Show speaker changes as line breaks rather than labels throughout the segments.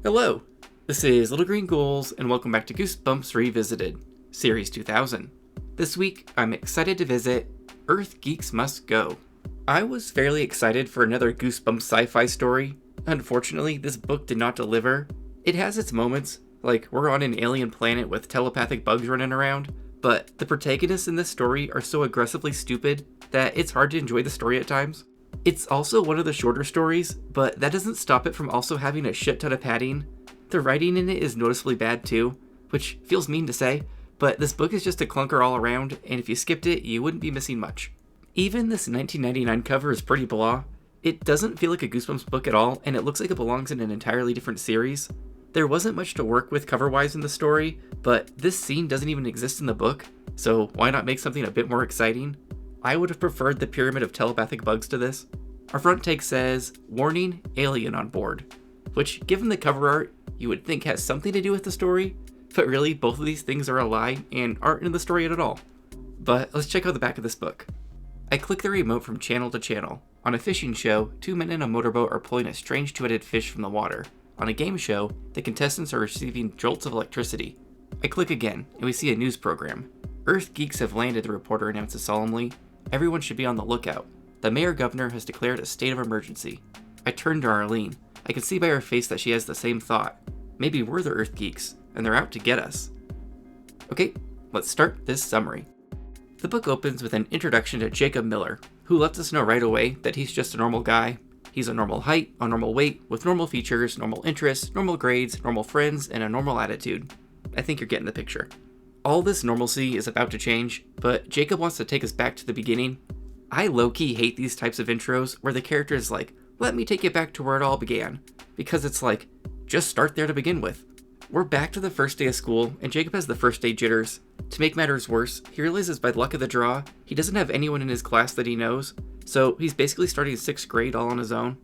Hello, this is Little Green Ghouls, and welcome back to Goosebumps Revisited, Series 2000. This week, I'm excited to visit Earth Geeks Must Go. I was fairly excited for another Goosebumps sci-fi story. Unfortunately, this book did not deliver. It has its moments, like we're on an alien planet with telepathic bugs running around, but the protagonists in this story are so aggressively stupid that it's hard to enjoy the story at times. It's also one of the shorter stories, but that doesn't stop it from also having a shit ton of padding. The writing in it is noticeably bad too, which feels mean to say, but this book is just a clunker all around, and if you skipped it, you wouldn't be missing much. Even this 1999 cover is pretty blah. It doesn't feel like a Goosebumps book at all, and it looks like it belongs in an entirely different series. There wasn't much to work with cover-wise in the story, but this scene doesn't even exist in the book, so why not make something a bit more exciting? I would have preferred the pyramid of telepathic bugs to this. Our front take says, "Warning, alien on board," which, given the cover art, you would think has something to do with the story, but really both of these things are a lie and aren't in the story at all. But let's check out the back of this book. I click the remote from channel to channel. On a fishing show, two men in a motorboat are pulling a strange two-headed fish from the water. On a game show, the contestants are receiving jolts of electricity. I click again, and we see a news program. "Earth geeks have landed," the reporter announces solemnly. "Everyone should be on the lookout. The mayor-governor has declared a state of emergency." I turn to Arlene. I can see by her face that she has the same thought. Maybe we're the Earth geeks, and they're out to get us. Okay, let's start this summary. The book opens with an introduction to Jacob Miller, who lets us know right away that he's just a normal guy. He's a normal height, a normal weight, with normal features, normal interests, normal grades, normal friends, and a normal attitude. I think you're getting the picture. All this normalcy is about to change, but Jacob wants to take us back to the beginning. I low-key hate these types of intros where the character is like, let me take you back to where it all began, because it's like, just start there to begin with. We're back to the first day of school, and Jacob has the first day jitters. To make matters worse, he realizes by luck of the draw, he doesn't have anyone in his class that he knows, so he's basically starting 6th grade all on his own.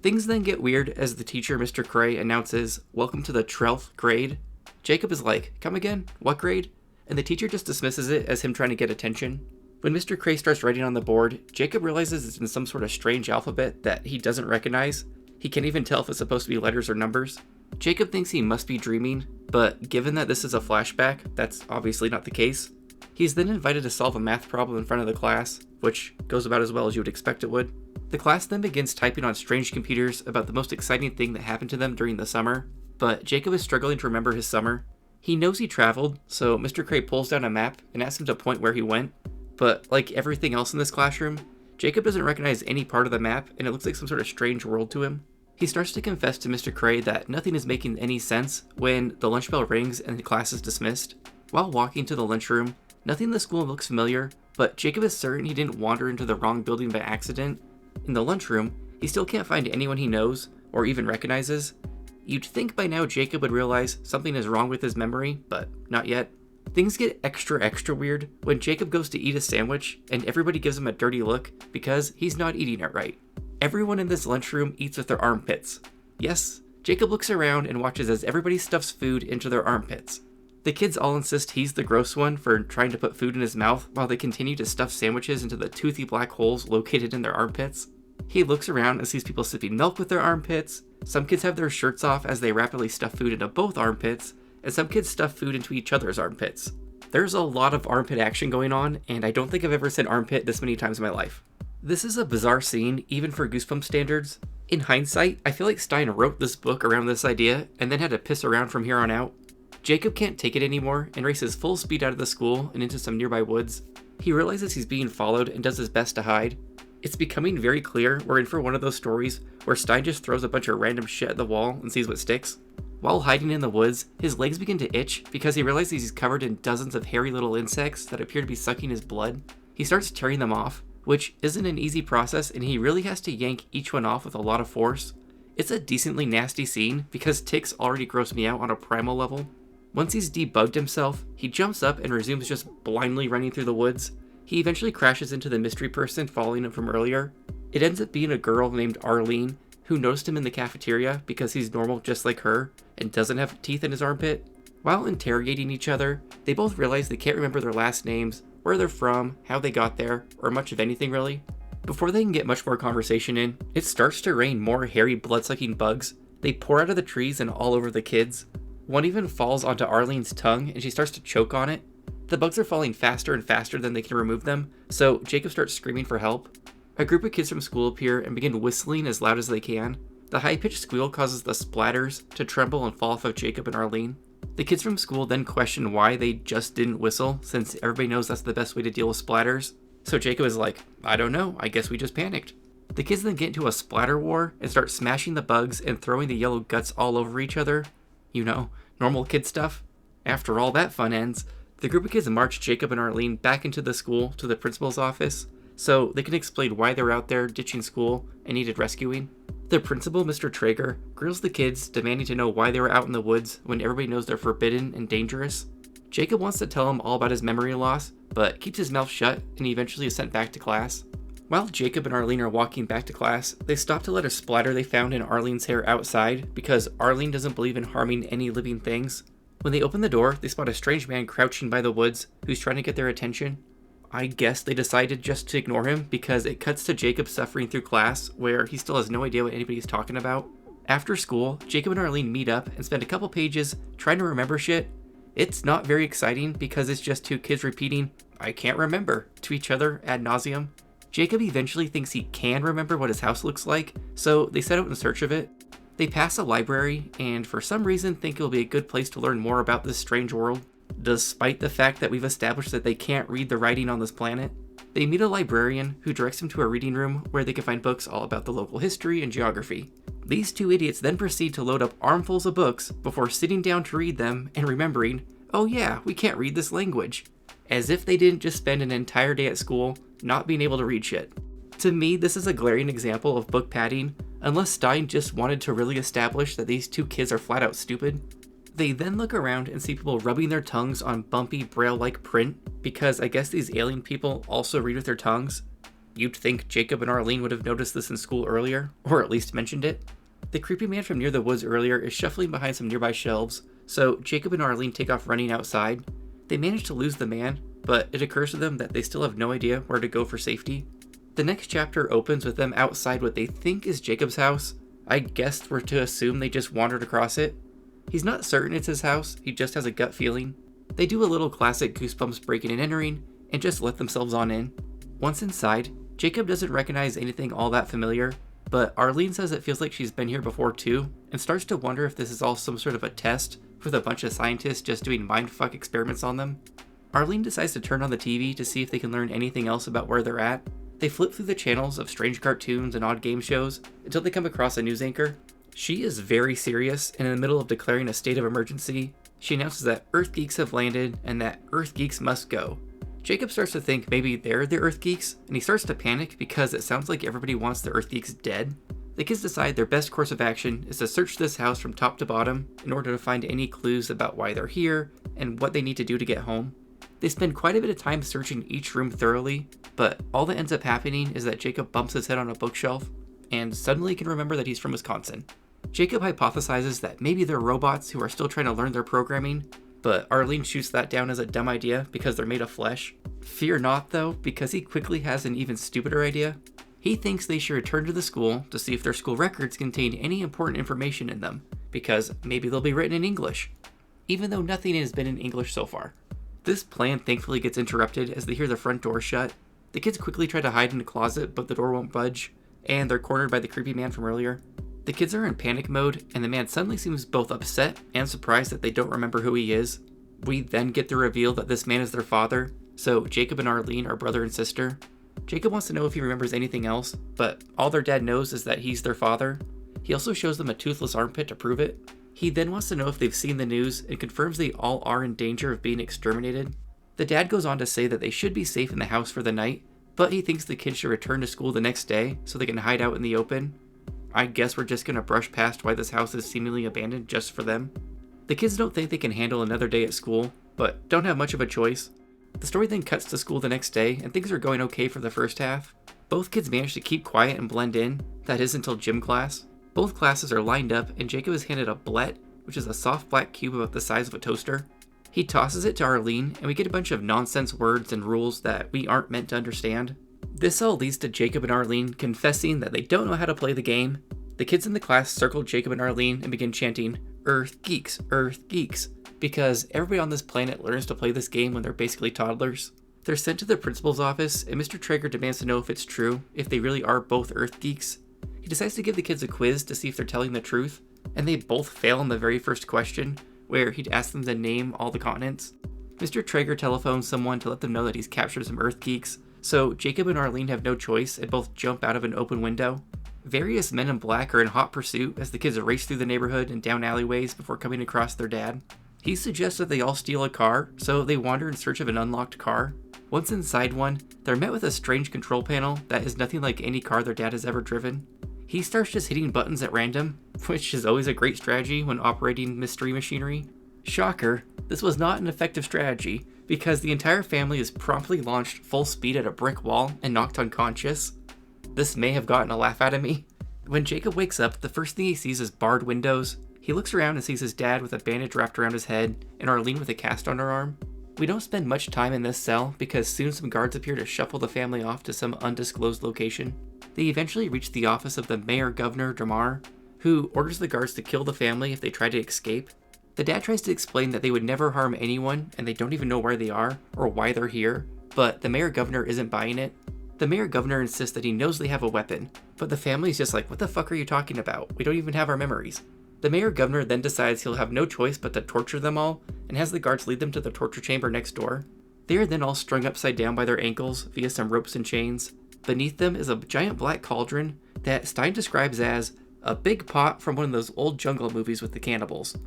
Things then get weird as the teacher, Mr. Cray, announces, "Welcome to the 12th grade." Jacob is like, "Come again? What grade?" And the teacher just dismisses it as him trying to get attention. When Mr. Cray starts writing on the board, Jacob realizes it's in some sort of strange alphabet that he doesn't recognize. He can't even tell if it's supposed to be letters or numbers. Jacob thinks he must be dreaming, but given that this is a flashback, that's obviously not the case. He's then invited to solve a math problem in front of the class, which goes about as well as you would expect it would. The class then begins typing on strange computers about the most exciting thing that happened to them during the summer, but Jacob is struggling to remember his summer. He knows he traveled, so Mr. Cray pulls down a map and asks him to point where he went, but like everything else in this classroom, Jacob doesn't recognize any part of the map, and it looks like some sort of strange world to him. He starts to confess to Mr. Cray that nothing is making any sense when the lunch bell rings and the class is dismissed. While walking to the lunchroom, nothing in the school looks familiar, but Jacob is certain he didn't wander into the wrong building by accident. In the lunchroom, he still can't find anyone he knows, or even recognizes. You'd think by now Jacob would realize something is wrong with his memory, but not yet. Things get extra weird when Jacob goes to eat a sandwich and everybody gives him a dirty look because he's not eating it right. Everyone in this lunchroom eats with their armpits. Yes, Jacob looks around and watches as everybody stuffs food into their armpits. The kids all insist he's the gross one for trying to put food in his mouth while they continue to stuff sandwiches into the toothy black holes located in their armpits. He looks around and sees people sipping milk with their armpits. Some kids have their shirts off as they rapidly stuff food into both armpits, and some kids stuff food into each other's armpits. There's a lot of armpit action going on, and I don't think I've ever said armpit this many times in my life. This is a bizarre scene, even for Goosebumps standards. In hindsight, I feel like Stein wrote this book around this idea, and then had to piss around from here on out. Jacob can't take it anymore, and races full speed out of the school and into some nearby woods. He realizes he's being followed and does his best to hide. It's becoming very clear we're in for one of those stories where Stein just throws a bunch of random shit at the wall and sees what sticks. While hiding in the woods, his legs begin to itch because he realizes he's covered in dozens of hairy little insects that appear to be sucking his blood. He starts tearing them off, which isn't an easy process, and he really has to yank each one off with a lot of force. It's a decently nasty scene because ticks already gross me out on a primal level. Once he's debugged himself, he jumps up and resumes just blindly running through the woods. He eventually crashes into the mystery person following him from earlier. It ends up being a girl named Arlene, who noticed him in the cafeteria because he's normal just like her and doesn't have teeth in his armpit. While interrogating each other, they both realize they can't remember their last names, where they're from, how they got there, or much of anything really. Before they can get much more conversation in, it starts to rain more hairy blood-sucking bugs, They pour out of the trees and all over the kids. One even falls onto Arlene's tongue and she starts to choke on it. The bugs are falling faster and faster than they can remove them, so Jacob starts screaming for help. A group of kids from school appear and begin whistling as loud as they can. The high-pitched squeal causes the splatters to tremble and fall off of Jacob and Arlene. The kids from school then question why they just didn't whistle, since everybody knows that's the best way to deal with splatters. So Jacob is like, I don't know, I guess we just panicked. The kids then get into a splatter war and start smashing the bugs and throwing the yellow guts all over each other. You know, normal kid stuff. After all that fun ends, the group of kids march Jacob and Arlene back into the school to the principal's office, so they can explain why they're out there ditching school and needed rescuing. The principal, Mr. Traeger, grills the kids, demanding to know why they were out in the woods when everybody knows they're forbidden and dangerous. Jacob wants to tell him all about his memory loss, but keeps his mouth shut and he eventually is sent back to class. While Jacob and Arlene are walking back to class, they stop to let a splatter they found in Arlene's hair outside because Arlene doesn't believe in harming any living things. When they open the door, they spot a strange man crouching by the woods who's trying to get their attention. I guess they decided just to ignore him because it cuts to Jacob suffering through class where he still has no idea what anybody's talking about. After school, Jacob and Arlene meet up and spend a couple pages trying to remember shit. It's not very exciting because it's just two kids repeating, I can't remember, to each other ad nauseum. Jacob eventually thinks he can remember what his house looks like, so they set out in search of it. They pass a library and for some reason think it'll be a good place to learn more about this strange world. Despite the fact that we've established that they can't read the writing on this planet, they meet a librarian who directs them to a reading room where they can find books all about the local history and geography. These two idiots then proceed to load up armfuls of books before sitting down to read them and remembering, oh yeah, we can't read this language. As if they didn't just spend an entire day at school not being able to read shit. To me, this is a glaring example of book padding, unless Stein just wanted to really establish that these two kids are flat out stupid. They then look around and see people rubbing their tongues on bumpy braille-like print, because I guess these alien people also read with their tongues. You'd think Jacob and Arlene would have noticed this in school earlier, or at least mentioned it. The creepy man from near the woods earlier is shuffling behind some nearby shelves, so Jacob and Arlene take off running outside. They manage to lose the man, but it occurs to them that they still have no idea where to go for safety. The next chapter opens with them outside what they think is Jacob's house. I guess we're to assume they just wandered across it. He's not certain it's his house, he just has a gut feeling. They do a little classic Goosebumps breaking and entering, and just let themselves on in. Once inside, Jacob doesn't recognize anything all that familiar, but Arlene says it feels like she's been here before too, and starts to wonder if this is all some sort of a test with a bunch of scientists just doing mindfuck experiments on them. Arlene decides to turn on the TV to see if they can learn anything else about where they're at. They flip through the channels of strange cartoons and odd game shows until they come across a news anchor. She is very serious, and in the middle of declaring a state of emergency, she announces that Earth Geeks have landed and that Earth Geeks must go. Jacob starts to think maybe they're the Earth Geeks, and he starts to panic because it sounds like everybody wants the Earth Geeks dead. The kids decide their best course of action is to search this house from top to bottom in order to find any clues about why they're here and what they need to do to get home. They spend quite a bit of time searching each room thoroughly, but all that ends up happening is that Jacob bumps his head on a bookshelf and suddenly can remember that he's from Wisconsin. Jacob hypothesizes that maybe they're robots who are still trying to learn their programming, but Arlene shoots that down as a dumb idea because they're made of flesh. Fear not though, because he quickly has an even stupider idea. He thinks they should return to the school to see if their school records contain any important information in them, because maybe they'll be written in English, even though nothing has been in English so far. This plan thankfully gets interrupted as they hear the front door shut. The kids quickly try to hide in a closet, but the door won't budge, and they're cornered by the creepy man from earlier. The kids are in panic mode, and the man suddenly seems both upset and surprised that they don't remember who he is. We then get the reveal that this man is their father, so Jacob and Arlene are brother and sister. Jacob wants to know if he remembers anything else, but all their dad knows is that he's their father. He also shows them a toothless armpit to prove it. He then wants to know if they've seen the news and confirms they all are in danger of being exterminated. The dad goes on to say that they should be safe in the house for the night, but he thinks the kids should return to school the next day so they can hide out in the open. I guess we're just gonna brush past why this house is seemingly abandoned just for them. The kids don't think they can handle another day at school, but don't have much of a choice. The story then cuts to school the next day, and things are going okay for the first half. Both kids manage to keep quiet and blend in, that is until gym class. Both classes are lined up, and Jacob is handed a blet, which is a soft black cube about the size of a toaster. He tosses it to Arlene, and we get a bunch of nonsense words and rules that we aren't meant to understand. This all leads to Jacob and Arlene confessing that they don't know how to play the game, The kids in the class circle Jacob and Arlene and begin chanting, Earth Geeks, Earth Geeks, because everybody on this planet learns to play this game when they're basically toddlers. They're sent to the principal's office, and Mr. Traeger demands to know if it's true, if they really are both Earth Geeks. He decides to give the kids a quiz to see if they're telling the truth, and they both fail on the very first question, where he'd ask them to name all the continents. Mr. Traeger telephones someone to let them know that he's captured some Earth Geeks, so Jacob and Arlene have no choice and both jump out of an open window. Various men in black are in hot pursuit as the kids race through the neighborhood and down alleyways before coming across their dad. He suggests that they all steal a car, so they wander in search of an unlocked car. Once inside one, they're met with a strange control panel that is nothing like any car their dad has ever driven. He starts just hitting buttons at random, which is always a great strategy when operating mystery machinery. Shocker, this was not an effective strategy, because the entire family is promptly launched full speed at a brick wall and knocked unconscious. This may have gotten a laugh out of me. When Jacob wakes up, the first thing he sees is barred windows. He looks around and sees his dad with a bandage wrapped around his head and Arlene with a cast on her arm. We don't spend much time in this cell because soon some guards appear to shuffle the family off to some undisclosed location. They eventually reach the office of the Mayor-Governor Dramar, who orders the guards to kill the family if they try to escape. The dad tries to explain that they would never harm anyone and they don't even know where they are or why they're here, but the Mayor-Governor isn't buying it. The Mayor-Governor insists that he knows they have a weapon, but the family's just like, what the fuck are you talking about? We don't even have our memories. The Mayor-Governor then decides he'll have no choice but to torture them all, and has the guards lead them to the torture chamber next door. They are then all strung upside down by their ankles via some ropes and chains. Beneath them is a giant black cauldron that Stein describes as a big pot from one of those old jungle movies with the cannibals.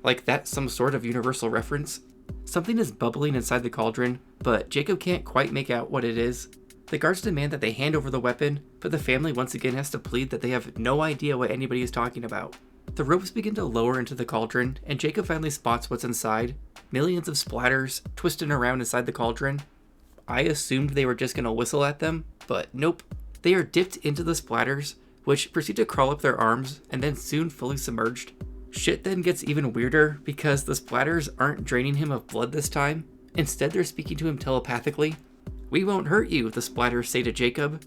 Like that's some sort of universal reference. Something is bubbling inside the cauldron, but Jacob can't quite make out what it is. The guards demand that they hand over the weapon, but the family once again has to plead that they have no idea what anybody is talking about. The ropes begin to lower into the cauldron, and Jacob finally spots what's inside. Millions of splatters twisting around inside the cauldron. I assumed they were just going to whistle at them, but nope. They are dipped into the splatters, which proceed to crawl up their arms, and then soon fully submerged. Shit then gets even weirder, because the splatters aren't draining him of blood this time. Instead, they're speaking to him telepathically. "We won't hurt you," the splatters say to Jacob.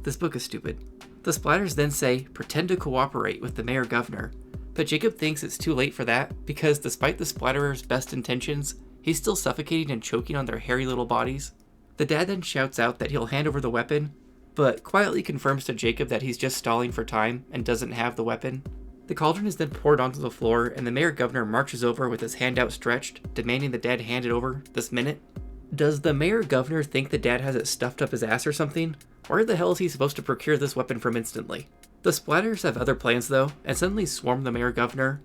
This book is stupid. The splatters then say, "Pretend to cooperate with the Mayor-Governor." But Jacob thinks it's too late for that, because despite the splatterer's best intentions, he's still suffocating and choking on their hairy little bodies. The dad then shouts out that he'll hand over the weapon, but quietly confirms to Jacob that he's just stalling for time and doesn't have the weapon. The cauldron is then poured onto the floor, and the Mayor-Governor marches over with his hand outstretched, demanding the dad hand it over this minute. Does the Mayor-Governor think the dad has it stuffed up his ass or something? Where the hell is he supposed to procure this weapon from instantly? The splatters have other plans though, and suddenly swarm the Mayor-Governor.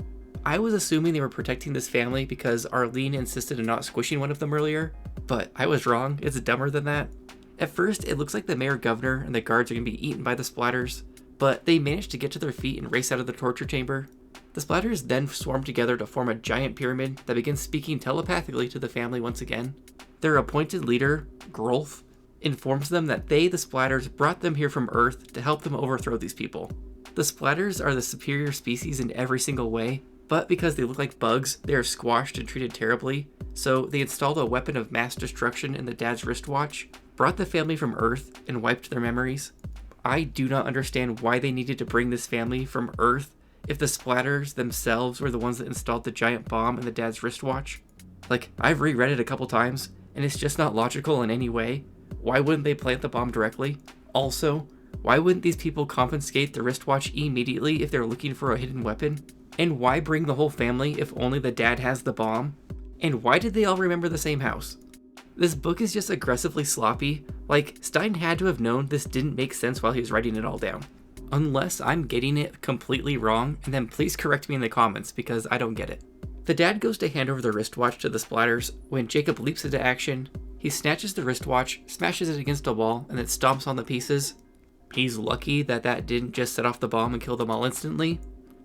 I was assuming they were protecting this family because Arlene insisted on not squishing one of them earlier, but I was wrong, it's dumber than that. At first, it looks like the Mayor-Governor and the guards are going to be eaten by the splatters, but they manage to get to their feet and race out of the torture chamber. The splatters then swarm together to form a giant pyramid that begins speaking telepathically to the family once again. Their appointed leader, Grolf, informs them that they, the splatters, brought them here from Earth to help them overthrow these people. The splatters are the superior species in every single way, but because they look like bugs, they are squashed and treated terribly, so they installed a weapon of mass destruction in the dad's wristwatch, brought the family from Earth, and wiped their memories. I do not understand why they needed to bring this family from Earth if the splatters themselves were the ones that installed the giant bomb in the dad's wristwatch. Like, I've reread it a couple times, and it's just not logical in any way. Why wouldn't they plant the bomb directly? Also, why wouldn't these people confiscate the wristwatch immediately if they're looking for a hidden weapon? And why bring the whole family if only the dad has the bomb? And why did they all remember the same house? This book is just aggressively sloppy. Like, Stein had to have known this didn't make sense while he was writing it all down. Unless I'm getting it completely wrong, and then please correct me in the comments because I don't get it. The dad goes to hand over the wristwatch to the splatters when Jacob leaps into action. He snatches the wristwatch, smashes it against a wall, and then stomps on the pieces. He's lucky that didn't just set off the bomb and kill them all instantly.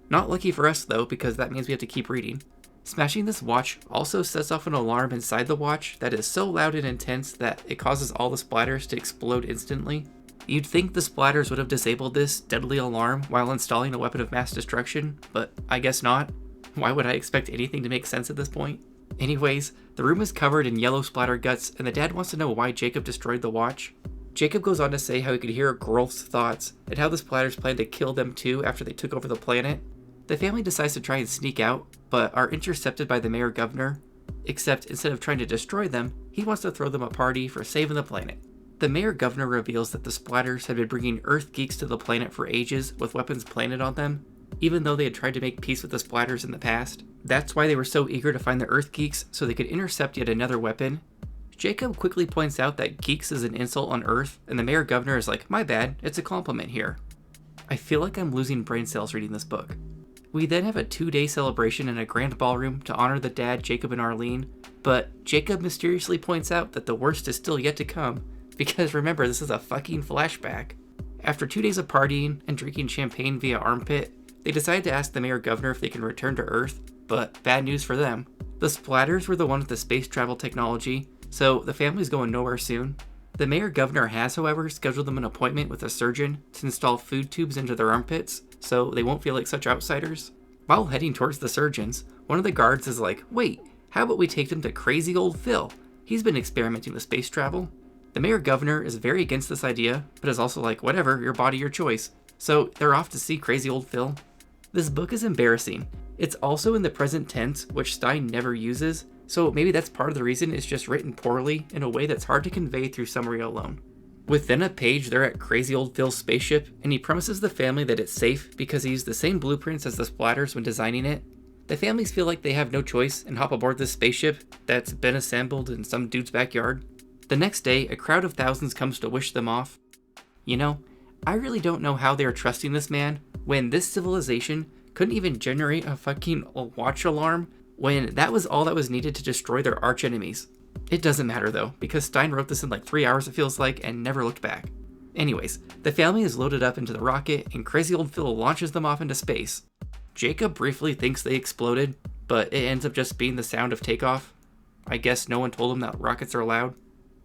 Not lucky for us though, because that means we have to keep reading. Smashing this watch also sets off an alarm inside the watch that is so loud and intense that it causes all the splatters to explode instantly. You'd think the splatters would have disabled this deadly alarm while installing a weapon of mass destruction, but I guess not. Why would I expect anything to make sense at this point? Anyways, the room is covered in yellow splatter guts, and the dad wants to know why Jacob destroyed the watch. Jacob goes on to say how he could hear Grolth's thoughts and how the Splatters planned to kill them too after they took over the planet. The family decides to try and sneak out, but are intercepted by the mayor-governor, except instead of trying to destroy them, he wants to throw them a party for saving the planet. The mayor-governor reveals that the Splatters had been bringing Earth geeks to the planet for ages with weapons planted on them, even though they had tried to make peace with the Splatters in the past. That's why they were so eager to find the Earth geeks so they could intercept yet another weapon. Jacob quickly points out that geeks is an insult on Earth, and the mayor-governor is like, my bad, it's a compliment here. I feel like I'm losing brain cells reading this book. We then have a 2-day celebration in a grand ballroom to honor the dad, Jacob and Arlene, but Jacob mysteriously points out that the worst is still yet to come, because remember, this is a fucking flashback. After 2 days of partying and drinking champagne via armpit, they decide to ask the mayor-governor if they can return to Earth, but bad news for them. The Splatters were the one with the space travel technology, so the family's going nowhere soon. The mayor-governor has, however, scheduled them an appointment with a surgeon to install food tubes into their armpits, so they won't feel like such outsiders. While heading towards the surgeons, one of the guards is like, wait, how about we take them to crazy old Phil? He's been experimenting with space travel. The mayor-governor is very against this idea, but is also like, whatever, your body, your choice. So they're off to see crazy old Phil. This book is embarrassing. It's also in the present tense, which Stein never uses, so maybe that's part of the reason it's just written poorly in a way that's hard to convey through summary alone. Within a page, they're at crazy old Phil's spaceship, and he promises the family that it's safe because he used the same blueprints as the Splatters when designing it. The families feel like they have no choice and hop aboard this spaceship that's been assembled in some dude's backyard. The next day, a crowd of thousands comes to wish them off. You know, I really don't know how they are trusting this man when this civilization couldn't even generate a fucking watch alarm when that was all that was needed to destroy their arch enemies. It doesn't matter though, because Stein wrote this in like 3 hours it feels like and never looked back. Anyways, the family is loaded up into the rocket and crazy old Phil launches them off into space. Jacob briefly thinks they exploded, but it ends up just being the sound of takeoff. I guess no one told him that rockets are allowed.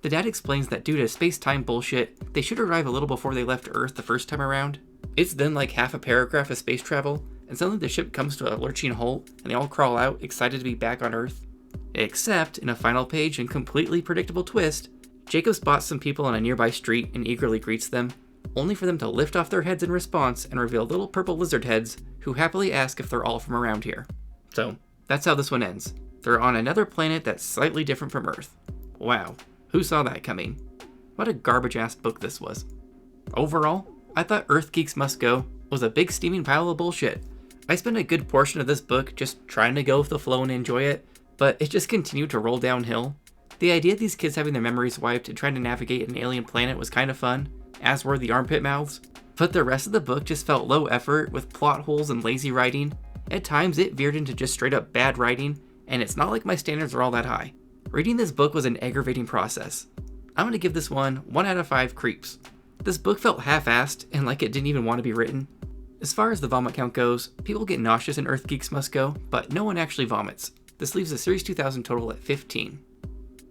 The dad explains that due to space-time bullshit, they should arrive a little before they left Earth the first time around. It's then like half a paragraph of space travel, and suddenly the ship comes to a lurching halt, and they all crawl out, excited to be back on Earth. Except, in a final page and completely predictable twist, Jacob spots some people on a nearby street and eagerly greets them, only for them to lift off their heads in response and reveal little purple lizard heads who happily ask if they're all from around here. So, that's how this one ends. They're on another planet that's slightly different from Earth. Wow, who saw that coming? What a garbage-ass book this was. Overall, I thought Earth Geeks Must Go was a big steaming pile of bullshit. I spent a good portion of this book just trying to go with the flow and enjoy it, but it just continued to roll downhill. The idea of these kids having their memories wiped and trying to navigate an alien planet was kind of fun, as were the armpit mouths, but the rest of the book just felt low effort with plot holes and lazy writing. At times it veered into just straight up bad writing, and it's not like my standards are all that high. Reading this book was an aggravating process. I'm going to give this one 1 out of 5 creeps. This book felt half-assed and like it didn't even want to be written. As far as the vomit count goes, people get nauseous in Earth Geeks Must Go, but no one actually vomits. This leaves the Series 2000 total at 15.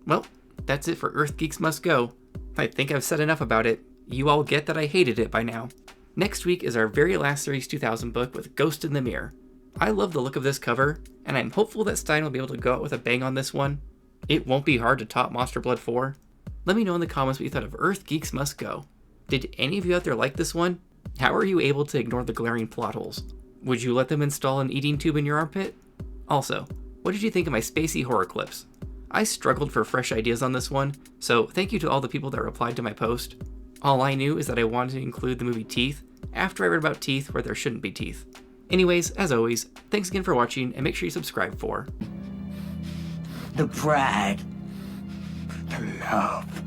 Well, that's it for Earth Geeks Must Go. I think I've said enough about it. You all get that I hated it by now. Next week is our very last Series 2000 book with Ghost in the Mirror. I love the look of this cover, and I'm hopeful that Stein will be able to go out with a bang on this one. It won't be hard to top Monster Blood 4. Let me know in the comments what you thought of Earth Geeks Must Go. Did any of you out there like this one? How are you able to ignore the glaring plot holes? Would you let them install an eating tube in your armpit? Also, what did you think of my spacey horror clips? I struggled for fresh ideas on this one, so thank you to all the people that replied to my post. All I knew is that I wanted to include the movie Teeth after I read about teeth where there shouldn't be teeth. Anyways, as always, thanks again for watching and make sure you subscribe for
the pride, the love,